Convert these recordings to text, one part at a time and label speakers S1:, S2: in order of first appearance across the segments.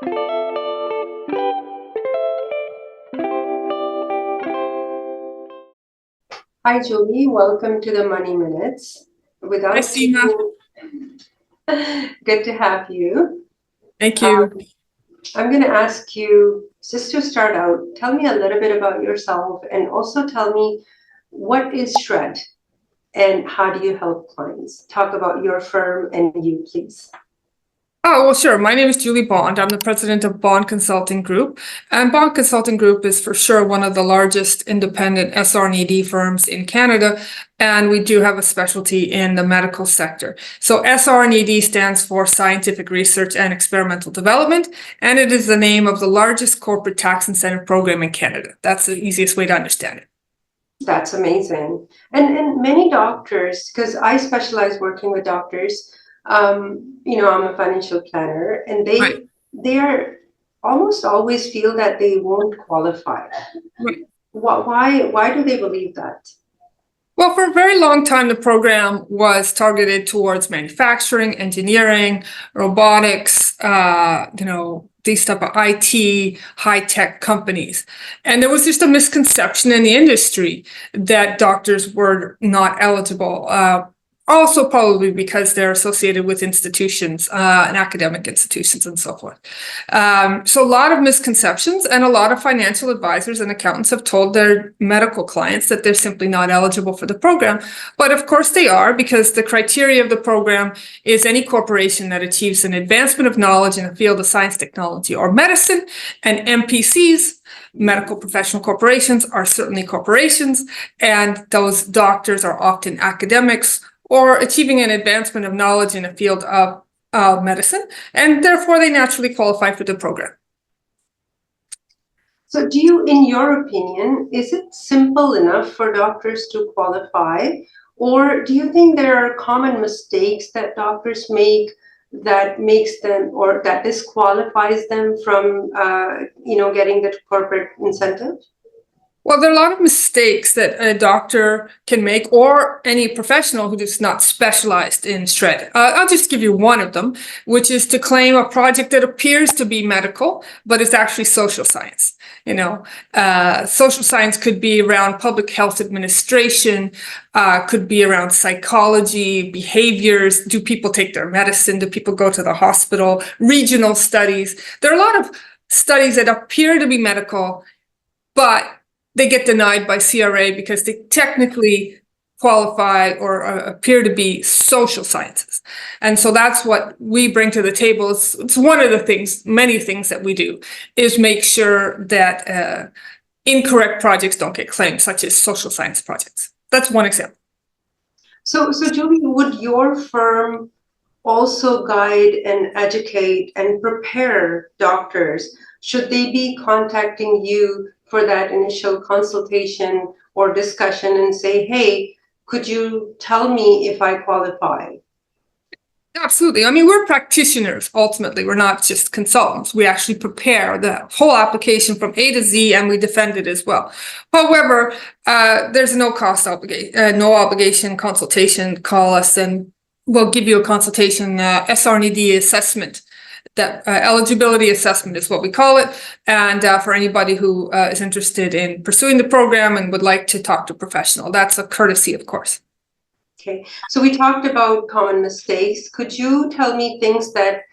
S1: Hi, Julie. Welcome to the Money Minutes.
S2: Hi, Seema.
S1: Good to have you.
S2: Thank you.
S1: I'm going to ask you, just to start out, tell me a little bit about yourself and also tell me what is SR&ED and how do you help clients? Talk about your firm and you, please.
S2: Oh, well, sure. My name is Julie Bond. I'm the president of Bond Consulting Group. And Bond Consulting Group is for sure one of the largest independent SR&ED firms in Canada. And we do have a specialty in the medical sector. So SR&ED stands for Scientific Research and Experimental Development. And it is the name of the largest corporate tax incentive program in Canada. That's the easiest way to understand it.
S1: That's amazing. And many doctors, because I specialize working with doctors, I'm a financial planner, and they are almost always feel that they won't qualify.
S2: Right.
S1: Why do they believe that?
S2: Well, for a very long time, the program was targeted towards manufacturing, engineering, robotics, these type of IT, high-tech companies. And there was just a misconception in the industry that doctors were not eligible. Also probably because they're associated with institutions and academic institutions and so forth. So a lot of misconceptions, and a lot of financial advisors and accountants have told their medical clients that they're simply not eligible for the program. But of course they are, because the criteria of the program is any corporation that achieves an advancement of knowledge in the field of science, technology, or medicine, and MPCs, medical professional corporations, are certainly corporations, and those doctors are often academics or achieving an advancement of knowledge in a field of medicine, and therefore they naturally qualify for the program.
S1: So in your opinion, is it simple enough for doctors to qualify, or do you think there are common mistakes that doctors make that makes them, or that disqualifies them from, getting the corporate incentive?
S2: Well, there are a lot of mistakes that a doctor can make, or any professional who is not specialized in SR&ED. I'll just give you one of them, which is to claim a project that appears to be medical, but it's actually social science. Social science could be around public health administration, could be around psychology, behaviors. Do people take their medicine? Do people go to the hospital? Regional studies. There are a lot of studies that appear to be medical, but they get denied by CRA because they technically qualify or appear to be social sciences. And so that's what we bring to the table. It's one of the things, many things that we do, is make sure that incorrect projects don't get claimed, such as social science projects. That's one example.
S1: So Julie, would your firm also guide and educate and prepare doctors? Should they be contacting you for that initial consultation or discussion and say, hey, could you tell me if I qualify?
S2: Absolutely. I mean, we're practitioners, ultimately. We're not just consultants. We actually prepare the whole application from A to Z, and we defend it as well. However, there's no obligation consultation. Call us and we'll give you a consultation, SR&ED assessment. That eligibility assessment is what we call it. And for anybody who is interested in pursuing the program and would like to talk to a professional, that's a courtesy, of course.
S1: Okay, so we talked about common mistakes. Could you tell me things that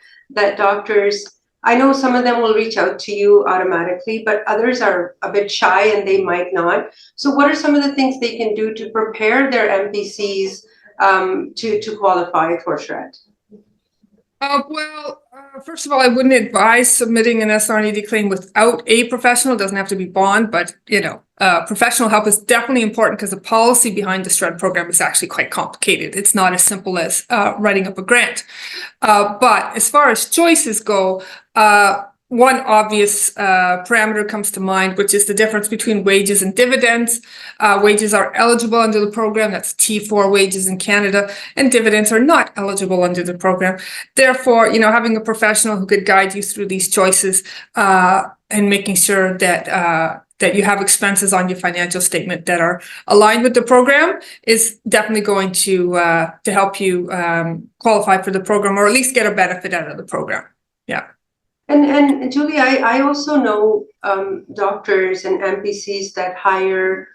S1: doctors, I know some of them will reach out to you automatically, but others are a bit shy and they might not. So what are some of the things they can do to prepare their MPCs to qualify for SR&ED?
S2: First of all, I wouldn't advise submitting an SR&ED claim without a professional. It doesn't have to be Bond, but professional help is definitely important, because the policy behind the SR&ED program is actually quite complicated. It's not as simple as writing up a grant. But as far as choices go, one obvious parameter comes to mind, which is the difference between wages and dividends. Wages are eligible under the program. That's T4 wages in Canada, and dividends are not eligible under the program. Therefore, having a professional who could guide you through these choices and making sure that you have expenses on your financial statement that are aligned with the program is definitely going to help you qualify for the program, or at least get a benefit out of the program. Yeah.
S1: And Julie, I also know doctors and MPCs that hire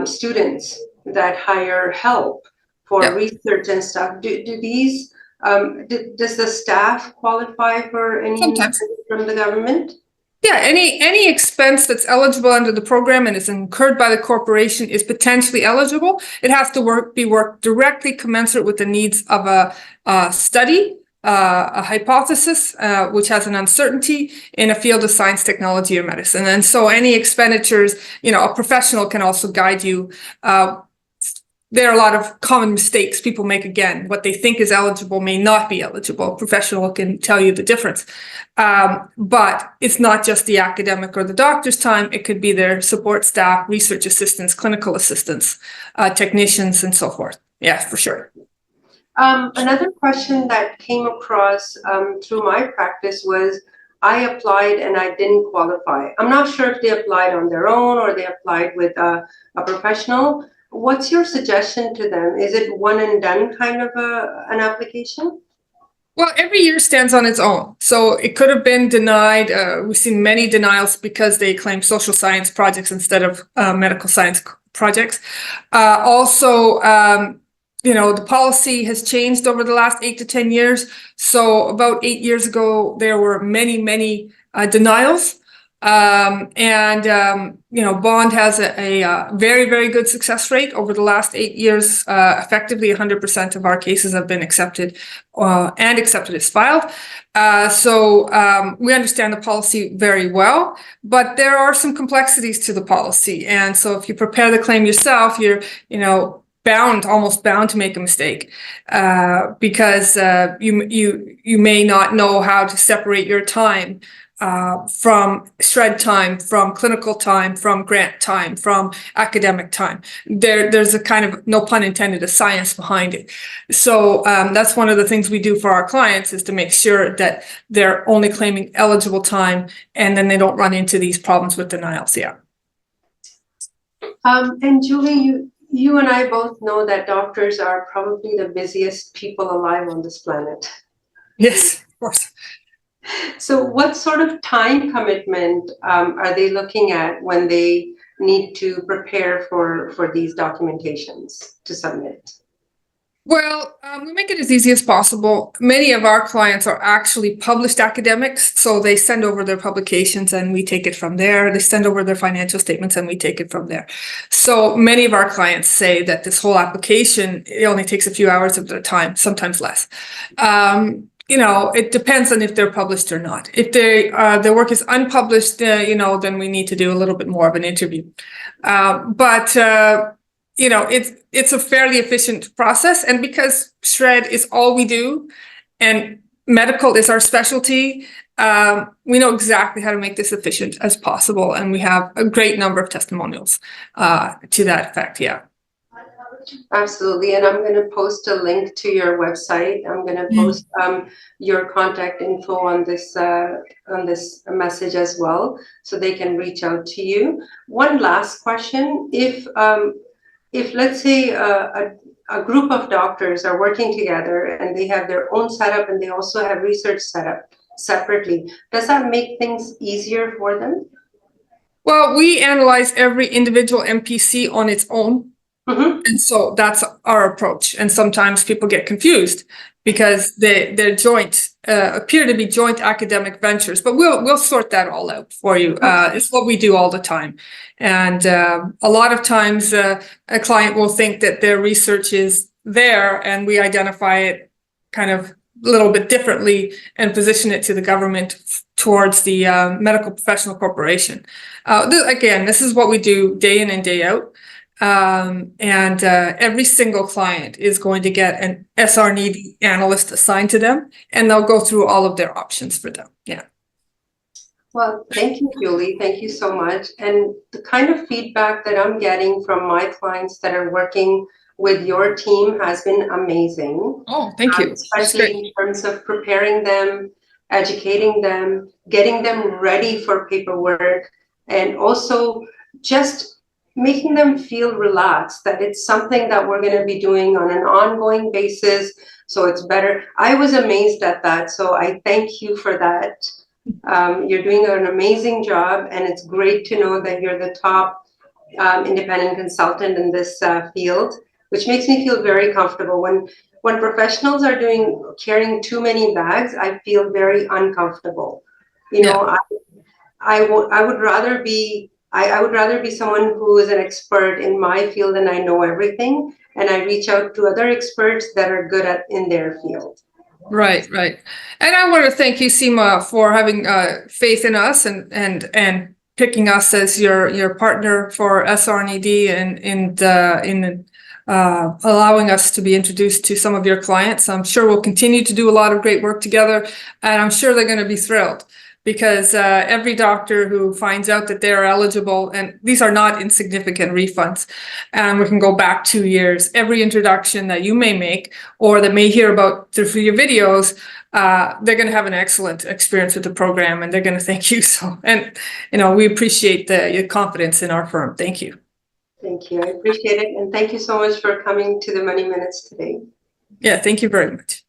S1: students, that hire help for
S2: Yeah,
S1: research and stuff. Do these, does the staff qualify for any
S2: sometimes.
S1: incentive from the government?
S2: Yeah, any expense that's eligible under the program and is incurred by the corporation is potentially eligible. It has to be worked directly commensurate with the needs of a study, a hypothesis, which has an uncertainty in a field of science, technology, or medicine. And so any expenditures, a professional can also guide you. There are a lot of common mistakes people make. Again, what they think is eligible may not be eligible. A professional can tell you the difference. But it's not just the academic or the doctor's time. It could be their support staff, research assistants, clinical assistants, technicians, and so forth. Yeah, for sure.
S1: Another question that came across through my practice was I applied and I didn't qualify. I'm not sure if they applied on their own or they applied with a professional. What's your suggestion to them? Is it one and done kind of an application?
S2: Well, every year stands on its own. So it could have been denied. We've seen many denials because they claim social science projects instead of medical science projects. Also, the policy has changed over the last 8 to 10 years. So about 8 years ago, there were many denials. Bond has a very, very good success rate over the last 8 years. Effectively, 100% of our cases have been accepted and accepted as filed. So we understand the policy very well, but there are some complexities to the policy. And so if you prepare the claim yourself, you're, almost bound to make a mistake because you may not know how to separate your time from SR&ED time, from clinical time, from grant time, from academic time. There's a kind of, no pun intended, a science behind it. So that's one of the things we do for our clients, is to make sure that they're only claiming eligible time and then they don't run into these problems with denials. Yeah.
S1: And Julie, you and I both know that doctors are probably the busiest people alive on this planet.
S2: Yes, of course.
S1: So what sort of time commitment are they looking at when they need to prepare for these documentations to submit?
S2: Well, we make it as easy as possible. Many of our clients are actually published academics, so they send over their publications and we take it from there. They send over their financial statements and we take it from there. So many of our clients say that this whole application, it only takes a few hours of their time, sometimes less. It depends on if they're published or not. If their work is unpublished, then we need to do a little bit more of an interview. It's a fairly efficient process. And because SR&ED is all we do and medical is our specialty, we know exactly how to make this efficient as possible. And we have a great number of testimonials to that effect. Yeah.
S1: Absolutely. And I'm going to post a link to your website. I'm going to post your contact info on this message as well, so they can reach out to you. One last question. If let's say a group of doctors are working together and they have their own setup and they also have research set up separately, does that make things easier for them?
S2: Well, we analyze every individual MPC on its own. Mm-hmm. And so that's our approach. And sometimes people get confused because they're joint, appear to be joint academic ventures, but we'll sort that all out for you. It's what we do all the time. And a lot of times a client will think that their research is there and we identify it kind of a little bit differently and position it to the government towards the medical professional corporation. Again, this is what we do day in and day out. Every single client is going to get an SR&ED analyst assigned to them, and they'll go through all of their options for them. Yeah.
S1: Well, thank you, Julie. Thank you so much. And the kind of feedback that I'm getting from my clients that are working with your team has been amazing.
S2: Oh, thank you.
S1: Especially in terms of preparing them, educating them, getting them ready for paperwork, and also just making them feel relaxed that it's something that we're going to be doing on an ongoing basis. So it's better. I was amazed at that. So I thank you for that. You're doing an amazing job, and it's great to know that you're the top independent consultant in this field, which makes me feel very comfortable. When professionals are carrying too many bags, I feel very uncomfortable. You
S2: Yeah.
S1: know, I would rather be I would rather be someone who is an expert in my field and I know everything, and I reach out to other experts that are good at in their field.
S2: Right, right. And I want to thank you, Seema, for having faith in us and picking us as your partner for SR&ED and in allowing us to be introduced to some of your clients. I'm sure we'll continue to do a lot of great work together, and I'm sure they're going to be thrilled because every doctor who finds out that they're eligible, and these are not insignificant refunds, and we can go back 2 years, every introduction that you may make or that may hear about through your videos, they're going to have an excellent experience with the program, and they're going to thank you. So, and we appreciate your confidence in our firm. Thank you.
S1: Thank you. I appreciate it. And thank you so much for coming to the Money Minutes today.
S2: Yeah, thank you very much.